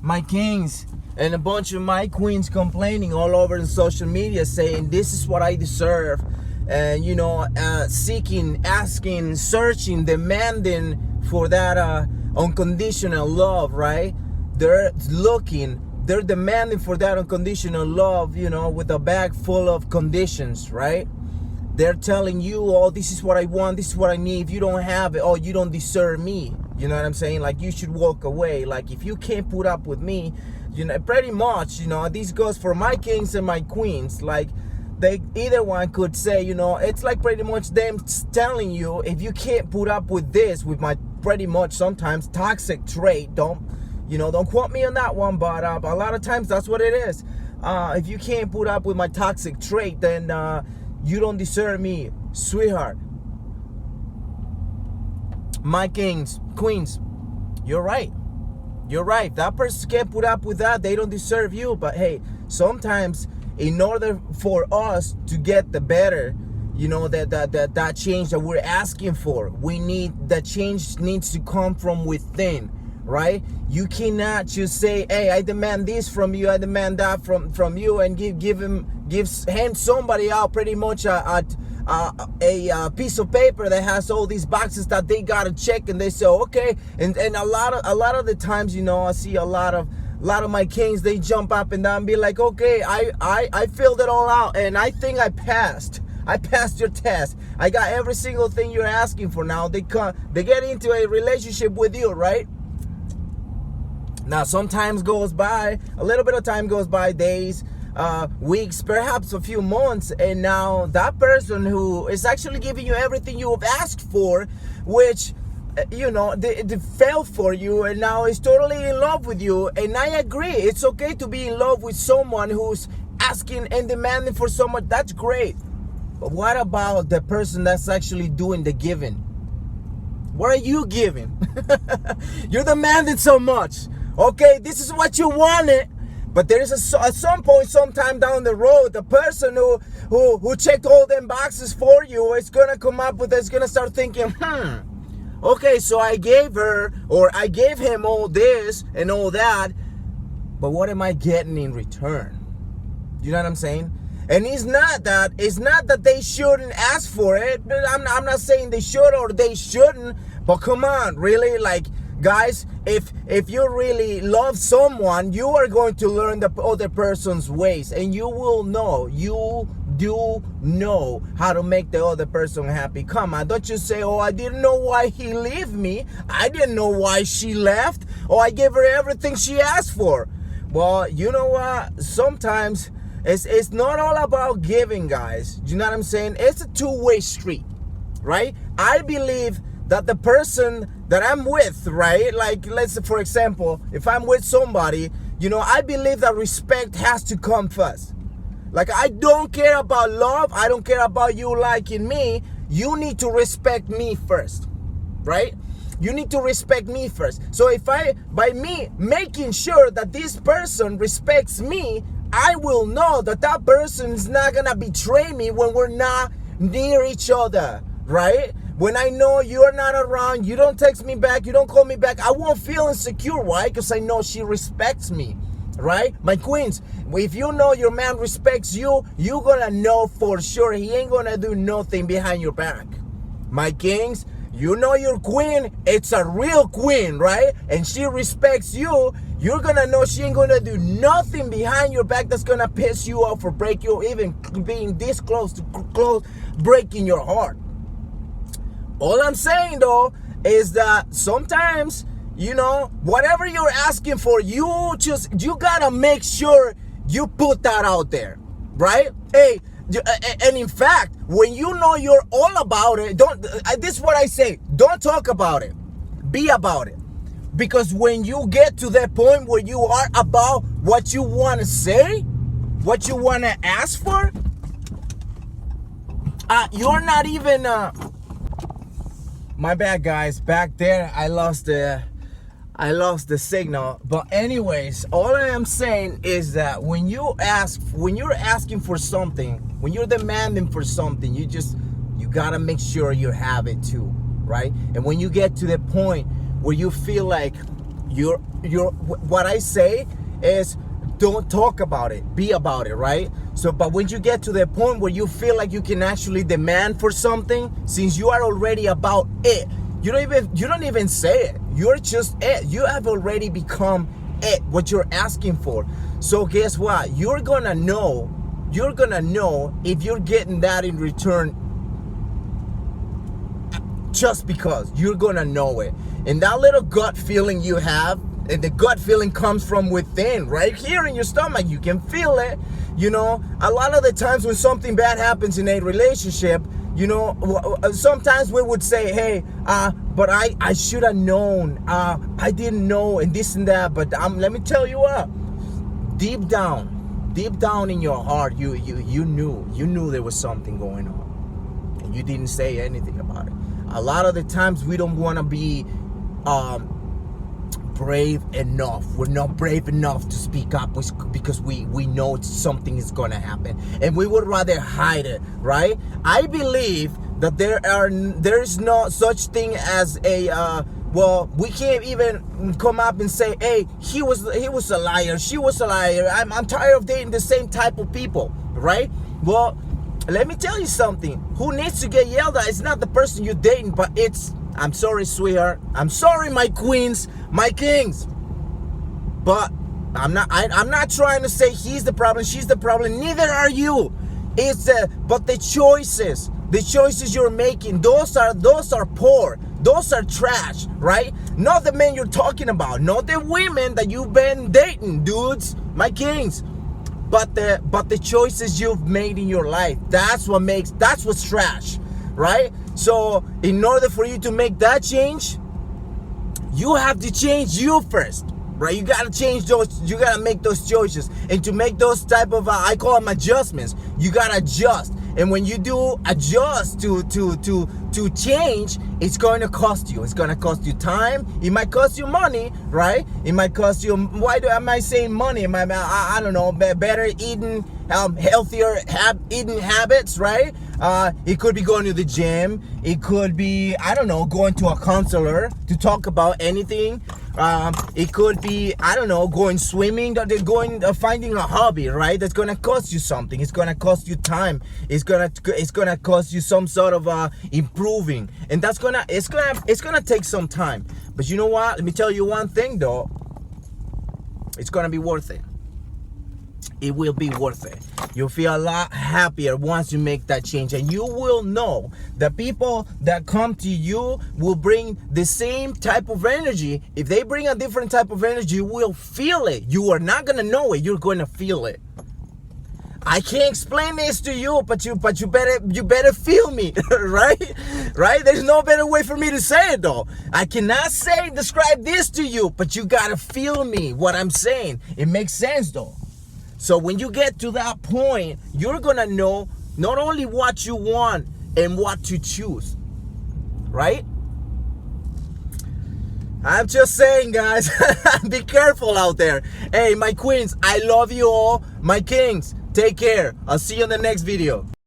My kings and a bunch of my queens complaining all over the social media saying this is what I deserve, and seeking, asking, searching, demanding for that unconditional love, right? They're demanding for that unconditional love, with a bag full of conditions, right? They're telling you, oh, this is what I want, this is what I need. If you don't have it, oh, you don't deserve me. You know what I'm saying? Like, you should walk away. Like, if you can't put up with me, pretty much, this goes for my kings and my queens. Like, either one could say, it's like pretty much them telling you, if you can't put up with this, with my pretty much sometimes toxic trait, don't quote me on that one, but a lot of times that's what it is. If you can't put up with my toxic trait, then you don't deserve me, sweetheart. My kings, queens, you're right. You're right. That person can't put up with that. They don't deserve you. But hey, sometimes in order for us to get the better, that change that we're asking for, that change needs to come from within, right? You cannot just say, hey, I demand this from you, I demand that from you, and hand somebody out pretty much a piece of paper that has all these boxes that they gotta check, and they say okay, and a lot of the times, I see a lot of my kings, they jump up and down and be like, okay, I filled it all out and I think I passed your test. I got every single thing you're asking for. Now they get into a relationship with you, right? Now sometimes goes by, a little bit of time goes by, days, weeks, perhaps a few months, and now that person who is actually giving you everything you have asked for, which they failed for you, and now is totally in love with you. And I agree, it's okay to be in love with someone who's asking and demanding for so much. That's great. But what about the person that's actually doing the giving? What are you giving? You're demanding so much. Okay, this is what you wanted, but there is at some point, sometime down the road, the person who checked all them boxes for you is gonna come up with, is gonna start thinking, okay, so I gave her or I gave him all this and all that, but what am I getting in return? You know what I'm saying? And it's not that they shouldn't ask for it. I'm not saying they should or they shouldn't, but come on, really, like, guys, if you really love someone, you are going to learn the other person's ways, and you do know how to make the other person happy. Come on, don't you say, oh, I didn't know why he left me, I didn't know why she left, oh, I gave her everything she asked for. Well, you know what, sometimes it's not all about giving, guys. You know what I'm saying? It's a two-way street, right? I believe that the person that I'm with, right? Like, let's say, for example, if I'm with somebody, I believe that respect has to come first. Like, I don't care about love. I don't care about you liking me. You need to respect me first, right? You need to respect me first. So by me making sure that this person respects me, I will know that person is not gonna betray me when we're not near each other, right? When I know you're not around, you don't text me back, you don't call me back, I won't feel insecure. Why? Because I know she respects me, right? My queens, if you know your man respects you, you're gonna know for sure he ain't gonna do nothing behind your back. My kings, you know your queen, it's a real queen, right? And she respects you, you're gonna know she ain't gonna do nothing behind your back that's gonna piss you off or break you, even being this close to breaking your heart. All I'm saying though is that sometimes, whatever you're asking for, you gotta make sure you put that out there, right? Hey, and in fact, when you know you're all about it, this is what I say, don't talk about it, be about it. Because when you get to that point where you are about what you want to say, what you want to ask for, you're not even, my bad, guys, back there, I lost the signal. But anyways, all I am saying is that when you're asking for something, when you're demanding for something, you gotta make sure you have it too, right? And when you get to the point where you feel like you're what I say is, don't talk about it, be about it, right? So, but when you get to the point where you feel like you can actually demand for something, since you are already about it, you don't even say it. You're just it. You have already become it, what you're asking for. So guess what? You're gonna know if you're getting that in return, just because you're gonna know it. And that little gut feeling you have, and the gut feeling comes from within, right here in your stomach. You can feel it. You know, a lot of the times when something bad happens in a relationship, you know, sometimes we would say, hey, but I should have known, I didn't know, and this and that. But let me tell you what, deep down in your heart, you knew there was something going on, and you didn't say anything about it. A lot of the times we don't want to be brave enough. We're not brave enough to speak up because we know something is gonna happen, and we would rather hide it, right? I believe that there is no such thing as a well, we can't even come up and say, hey, he was a liar, she was a liar, I'm tired of dating the same type of people, right? Well, let me tell you something. Who needs to get yelled at? It's not the person you're dating, but it's, I'm sorry, sweetheart. I'm sorry, my queens, my kings. But I'm not trying to say he's the problem, she's the problem. Neither are you. But the choices you're making, those are poor. Those are trash, right? Not the men you're talking about, not the women that you've been dating, dudes, my kings. But the choices you've made in your life, that's what's trash, right? So in order for you to make that change, you have to change you first, right? You gotta change those, you gotta make those choices. And to make those type of, I call them adjustments, you gotta adjust. And when you do adjust to change, it's going to cost you. It's going to cost you time. It might cost you money, right? It might cost you, am I saying money? I don't know, better eating, healthier eating habits, right? It could be going to the gym. It could be, I don't know, going to a counselor to talk about anything. It could be, I don't know, going swimming, finding a hobby, right? That's gonna cost you something. It's gonna cost you time. It's gonna cost you some sort of improving, and it's gonna take some time. But you know what? Let me tell you one thing though. It's gonna be worth it. It will be worth it. You'll feel a lot happier once you make that change, and you will know that people that come to you will bring the same type of energy. If they bring a different type of energy, you will feel it. You are not gonna know it, you're gonna feel it. I can't explain this to you, but you better feel me, right? Right? There's no better way for me to say it though. I cannot describe this to you, but you gotta feel me, what I'm saying. It makes sense though. So when you get to that point, you're gonna know not only what you want and what to choose, right? I'm just saying, guys, be careful out there. Hey, my queens, I love you all. My kings, take care. I'll see you in the next video.